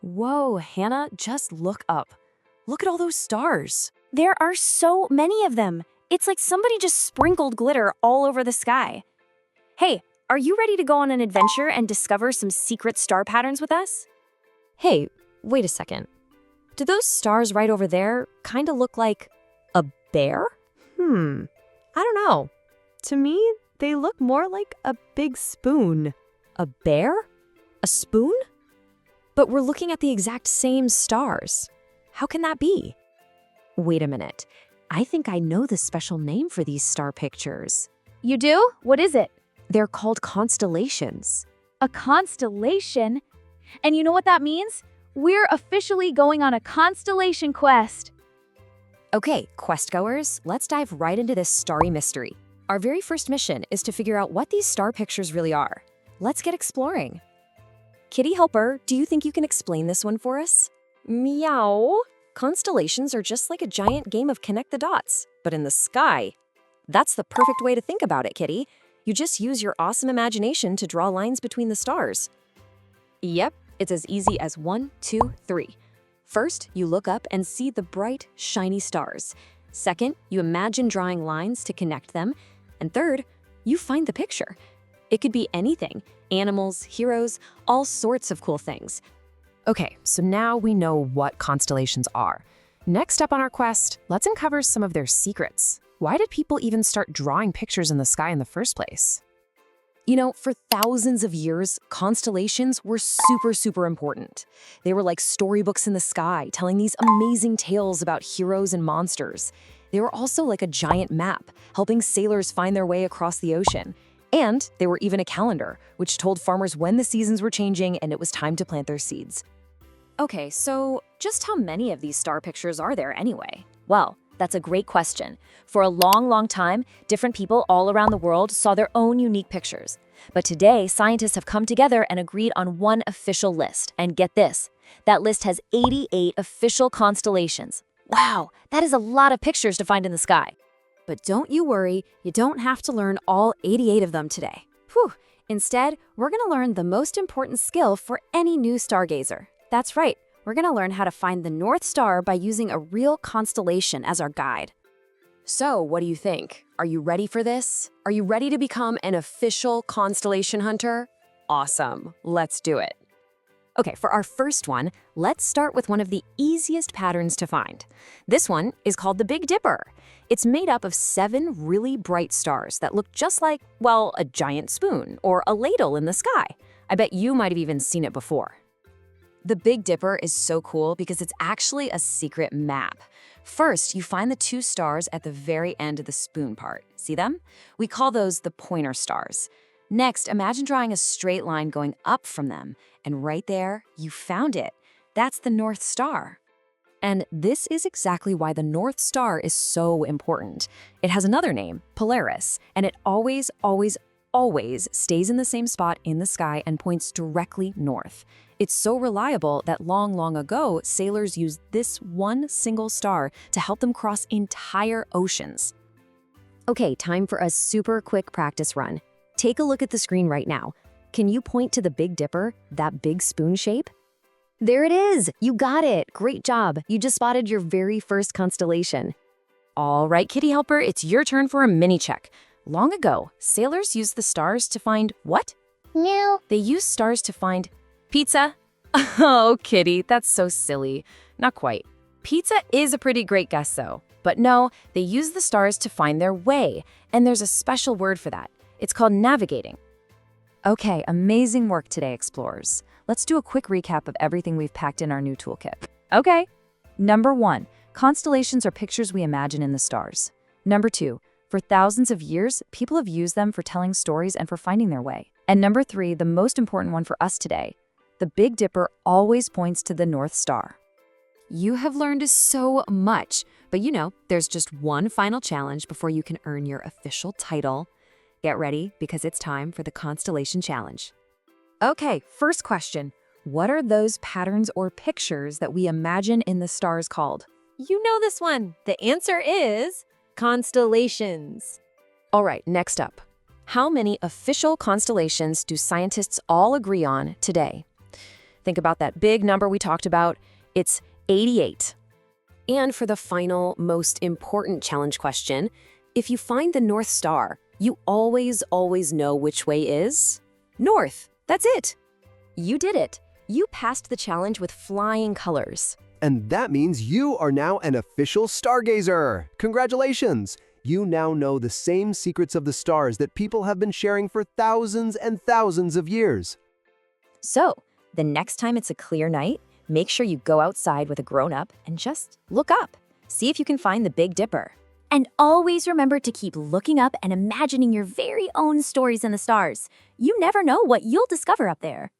Whoa, Hannah, just look up. Look at all those stars. There are so many of them. It's like somebody just sprinkled glitter all over the sky. Hey, are you ready to go on an adventure and discover some secret star patterns with us? Hey, wait a second. Do those stars right over there kind of look like a bear? I don't know. To me, they look more like a big spoon. A bear? A spoon? But we're looking at the exact same stars. How can that be? Wait a minute. I think I know the special name for these star pictures. You do? What is it? They're called constellations. A constellation? And you know what that means? We're officially going on a constellation quest. Okay, questgoers, let's dive right into this starry mystery. Our very first mission is to figure out what these star pictures really are. Let's get exploring. Kitty Helper, do you think you can explain this one for us? Meow. Constellations are just like a giant game of connect the dots, but in the sky. That's the perfect way to think about it, Kitty. You just use your awesome imagination to draw lines between the stars. Yep, it's as easy as 1, 2, 3. First, you look up and see the bright, shiny stars. Second, you imagine drawing lines to connect them. And third, you find the picture. It could be anything, animals, heroes, all sorts of cool things. Okay, so now we know what constellations are. Next up on our quest, let's uncover some of their secrets. Why did people even start drawing pictures in the sky in the first place? You know, for thousands of years, constellations were super important. They were like storybooks in the sky, telling these amazing tales about heroes and monsters. They were also like a giant map, helping sailors find their way across the ocean. And they were even a calendar, which told farmers when the seasons were changing and it was time to plant their seeds. Okay, so just how many of these star pictures are there anyway? Well, that's a great question. For a long time, different people all around the world saw their own unique pictures. But today, scientists have come together and agreed on one official list. And get this, that list has 88 official constellations. Wow, that is a lot of pictures to find in the sky. But don't you worry, you don't have to learn all 88 of them today. Whew. Instead, we're going to learn the most important skill for any new stargazer. That's right, we're going to learn how to find the North Star by using a real constellation as our guide. So, what do you think? Are you ready for this? Are you ready to become an official constellation hunter? Awesome, let's do it. Okay, for our first one, let's start with one of the easiest patterns to find. This one is called the Big Dipper. It's made up of 7 really bright stars that look just like, well, a giant spoon or a ladle in the sky. I bet you might have even seen it before. The Big Dipper is so cool because it's actually a secret map. First, you find the 2 stars at the very end of the spoon part. See them? We call those the pointer stars. Next, imagine drawing a straight line going up from them. And right there, you found it. That's the North Star. And this is exactly why the North Star is so important. It has another name, Polaris, and it always stays in the same spot in the sky and points directly north. It's so reliable that long ago, sailors used this one single star to help them cross entire oceans. Okay, time for a super quick practice run. Take a look at the screen right now. Can you point to the Big Dipper, that big spoon shape? There it is! You got it! Great job! You just spotted your very first constellation. All right, Kitty Helper, it's your turn for a mini check. Long ago, sailors used the stars to find what? No. They used stars to find pizza. Oh, Kitty, that's so silly. Not quite. Pizza is a pretty great guess, though. But no, they used the stars to find their way, and there's a special word for that. It's called navigating. Okay, amazing work today, explorers. Let's do a quick recap of everything we've packed in our new toolkit. Okay. Number 1, constellations are pictures we imagine in the stars. Number 2, for thousands of years, people have used them for telling stories and for finding their way. And number 3, the most important one for us today, the Big Dipper always points to the North Star. You have learned so much, but you know, there's just one final challenge before you can earn your official title. Get ready, because it's time for the Constellation Challenge. Okay, first question. What are those patterns or pictures that we imagine in the stars called? You know this one. The answer is constellations. All right, next up. How many official constellations do scientists all agree on today? think about that big number we talked about. It's 88. And for the final, most important challenge question, if you find the North Star, you always know which way is north. That's it. You did it. You passed the challenge with flying colors. And that means you are now an official stargazer. Congratulations! You now know the same secrets of the stars that people have been sharing for thousands and thousands of years. So, the next time it's a clear night, make sure you go outside with a grown-up and just look up. See if you can find the Big Dipper. And always remember to keep looking up and imagining your very own stories in the stars. You never know what you'll discover up there.